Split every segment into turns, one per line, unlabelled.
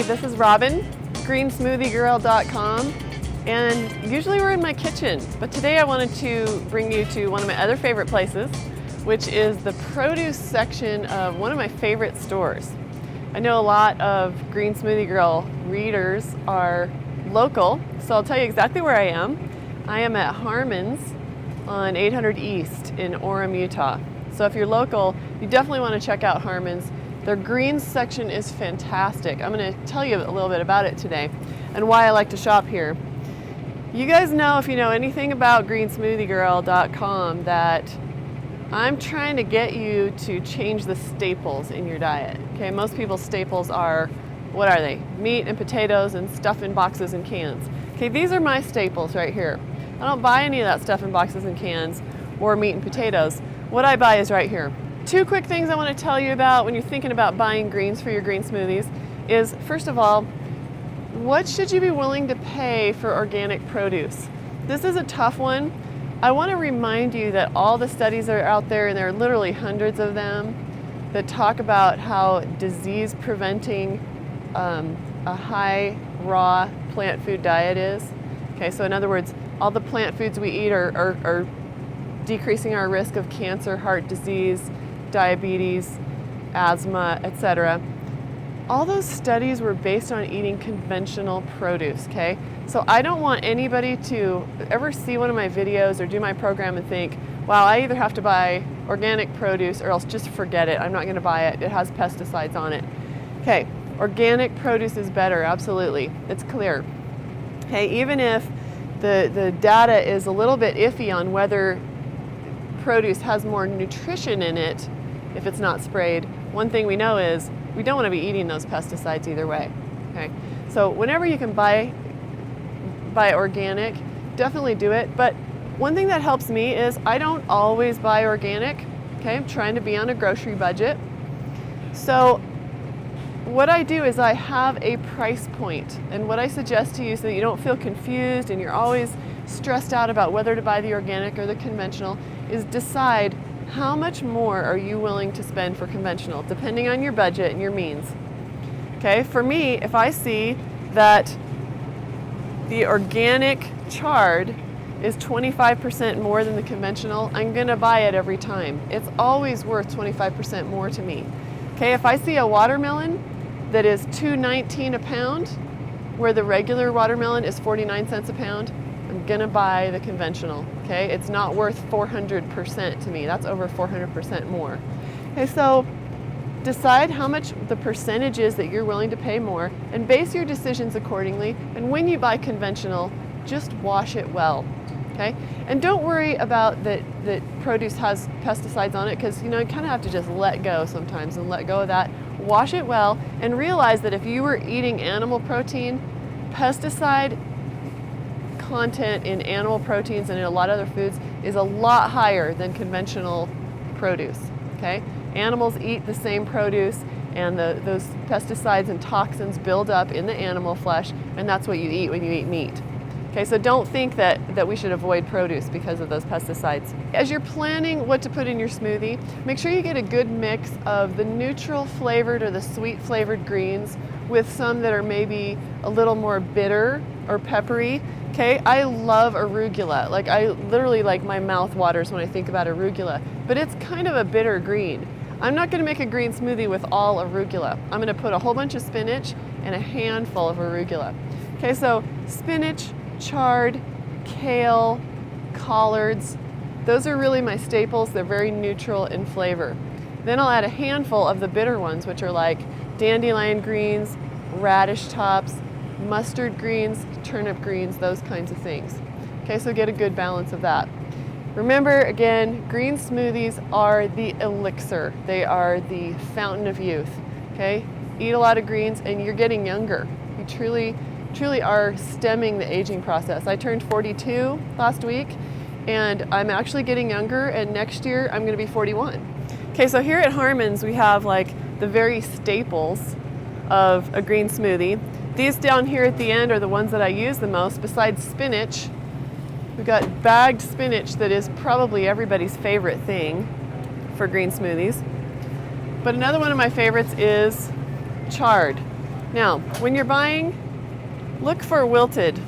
this is Robin, Greensmoothiegirl.com, and usually we're in my kitchen, but today I wanted to bring you to one of my other favorite places, which is the produce section of one of my favorite stores. I know a lot of Green Smoothie Girl readers are local, so I'll tell you exactly where I am. I am at Harmon's on 800 East in Orem, Utah. So if you're local, you definitely want to check out Harmon's. Their greens section is fantastic. I'm going to tell you a little bit about it today and why I like to shop here. You guys know, if you know anything about Greensmoothiegirl.com, that I'm trying to get you to change the staples in your diet. Okay, most people's staples are, what are they? Meat and potatoes and stuff in boxes and cans. Okay, these are my staples right here. I don't buy any of that stuff in boxes and cans or meat and potatoes. What I buy is right here. Two quick things I want to tell you about when you're thinking about buying greens for your green smoothies is, first of all, what should you be willing to pay for organic produce? This is a tough one. I want to remind you that all the studies that are out there, and there are literally hundreds of them, that talk about how disease preventing a high raw plant food diet is. Okay, so in other words, all the plant foods we eat are decreasing our risk of cancer, heart disease, diabetes, asthma, etc. All those studies were based on eating conventional produce, okay? So I don't want anybody to ever see one of my videos or do my program and think, wow, I either have to buy organic produce or else just forget it. I'm not going to buy it. It has pesticides on it. Okay, organic produce is better, absolutely. It's clear. Okay, even if the data is a little bit iffy on whether produce has more nutrition in it if it's not sprayed, one thing we know is we don't want to be eating those pesticides either way. Okay, so whenever you can buy organic, definitely do it. But one thing that helps me is I don't always buy organic. Okay, I'm trying to be on a grocery budget. So what I do is I have a price point, and what I suggest to you so that you don't feel confused and you're always stressed out about whether to buy the organic or the conventional is decide how much more are you willing to spend for conventional, depending on your budget and your means. Okay, for me, if I see that the organic chard is 25% more than the conventional, I'm gonna buy it every time. It's always worth 25% more to me. Okay, if I see a watermelon that is $2.19 a pound, where the regular watermelon is 49 cents a pound, I'm gonna buy the conventional, okay? It's not worth 400% to me. That's over 400% more. Okay, so decide how much the percentage is that you're willing to pay more and base your decisions accordingly. And when you buy conventional, just wash it well, okay? And don't worry about that produce has pesticides on it, because you kind of have to just let go sometimes and let go of that. Wash it well and realize that if you were eating animal protein, pesticide content in animal proteins and in a lot of other foods is a lot higher than conventional produce, okay? Animals eat the same produce, and those pesticides and toxins build up in the animal flesh, and that's what you eat when you eat meat. Okay, so don't think that we should avoid produce because of those pesticides. As you're planning what to put in your smoothie, make sure you get a good mix of the neutral flavored or the sweet flavored greens with some that are maybe a little more bitter or peppery. Okay, I love arugula. Like, I literally, like, my mouth waters when I think about arugula, but it's kind of a bitter green. I'm not gonna make a green smoothie with all arugula. I'm gonna put a whole bunch of spinach and a handful of arugula. Okay, so spinach, chard, kale, collards, those are really my staples. They're very neutral in flavor. Then I'll add a handful of the bitter ones, which are like dandelion greens, radish tops, mustard greens, turnip greens, those kinds of things. Okay, so get a good balance of that. Remember, again, green smoothies are the elixir. They are the fountain of youth. Okay, eat a lot of greens and you're getting younger. You truly are stemming the aging process. I turned 42 last week, and I'm actually getting younger, and next year I'm gonna be 41. Okay, so here at Harmon's we have like the very staples of a green smoothie. These down here at the end are the ones that I use the most. Besides spinach, we've got bagged spinach that is probably everybody's favorite thing for green smoothies. But another one of my favorites is chard. Now, when you're buying, look for wilted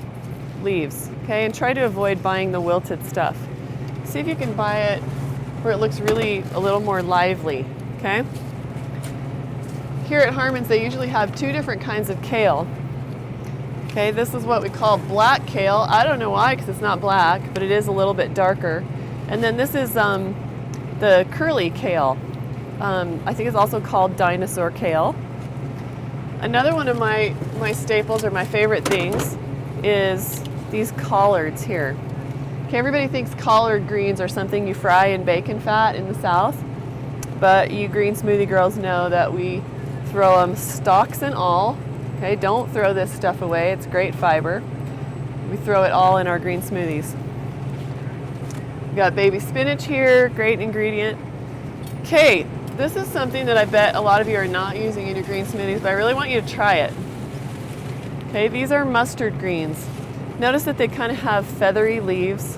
leaves, okay? And try to avoid buying the wilted stuff. See if you can buy it where it looks really a little more lively, okay? Here at Harmon's, they usually have 2 different kinds of kale. Okay, this is what we call black kale. I don't know why, because it's not black, but it is a little bit darker. And then this is the curly kale. I think it's also called dinosaur kale. Another one of my staples or my favorite things is these collards here. Okay, everybody thinks collard greens are something you fry in bacon fat in the South, but you green smoothie girls know that we throw them stalks and all. Okay, don't throw this stuff away. It's great fiber. We throw it all in our green smoothies. We got baby spinach here, great ingredient. Okay, this is something that I bet a lot of you are not using in your green smoothies, but I really want you to try it. Okay, these are mustard greens. Notice that they kind of have feathery leaves.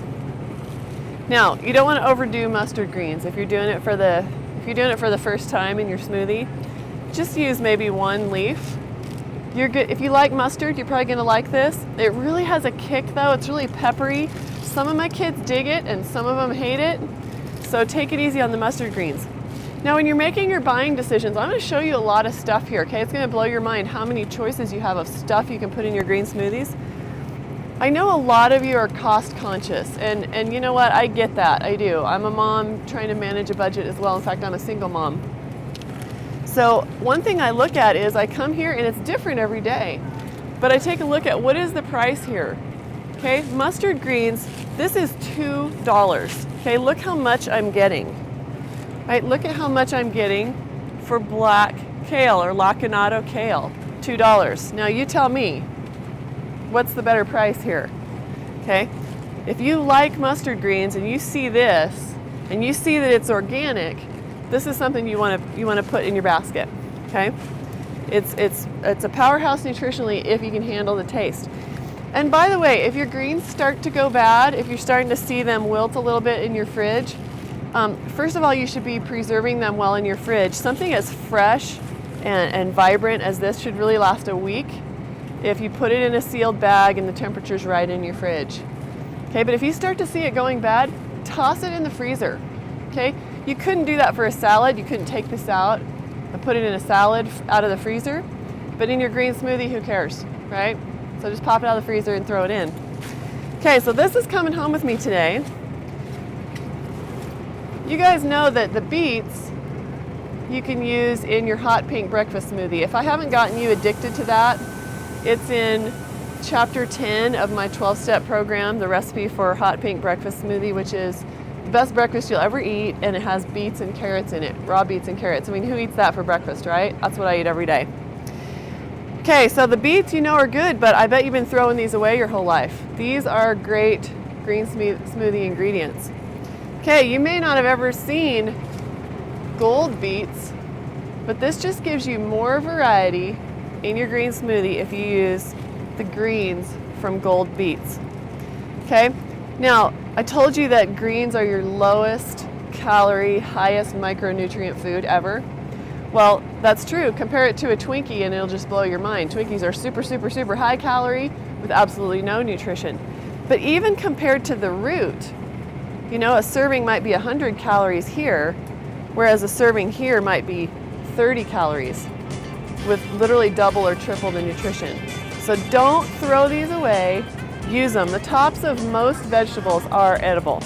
Now, you don't want to overdo mustard greens. If you're doing it for the first time in your smoothie, just use maybe 1 leaf. You're good. If you like mustard, you're probably going to like this. It really has a kick though. It's really peppery. Some of my kids dig it and some of them hate it. So take it easy on the mustard greens. Now, when you're making your buying decisions, I'm going to show you a lot of stuff here, okay? It's going to blow your mind how many choices you have of stuff you can put in your green smoothies. I know a lot of you are cost conscious, and you know what? I get that. I do. I'm a mom trying to manage a budget as well. In fact, I'm a single mom. So one thing I look at is I come here and it's different every day, but I take a look at what is the price here. Okay, mustard greens, this is $2. Okay, look how much I'm getting. Right, look at how much I'm getting for black kale or lacinato kale, $2. Now you tell me, what's the better price here? Okay, if you like mustard greens and you see this and you see that it's organic, this is something you want to put in your basket. Okay, it's a powerhouse nutritionally if you can handle the taste. And by the way, if your greens start to go bad, if you're starting to see them wilt a little bit in your fridge, first of all, you should be preserving them well in your fridge. Something as fresh and vibrant as this should really last a week if you put it in a sealed bag and the temperature's right in your fridge. Okay, but if you start to see it going bad, toss it in the freezer. Okay, you couldn't do that for a salad. You couldn't take this out and put it in a salad out of the freezer, but in your green smoothie, who cares, right? So just pop it out of the freezer and throw it in. Okay, so this is coming home with me today. You guys know that the beets you can use in your hot pink breakfast smoothie. If I haven't gotten you addicted to that, it's in chapter 10 of my 12-step program, the recipe for hot pink breakfast smoothie, which is the best breakfast you'll ever eat, and it has beets and carrots in it, raw beets and carrots. I mean, who eats that for breakfast, right? That's what I eat every day. Okay, so the beets you know are good, but I bet you've been throwing these away your whole life. These are great green smoothie ingredients. Okay, you may not have ever seen gold beets, but this just gives you more variety in your green smoothie if you use the greens from gold beets. Okay, now I told you that greens are your lowest calorie, highest micronutrient food ever. Well, that's true. Compare it to a Twinkie and it'll just blow your mind. Twinkies are super, super, super high calorie with absolutely no nutrition. But even compared to the root, you know, a serving might be 100 calories here, whereas a serving here might be 30 calories with literally double or triple the nutrition. So don't throw these away, use them. The tops of most vegetables are edible.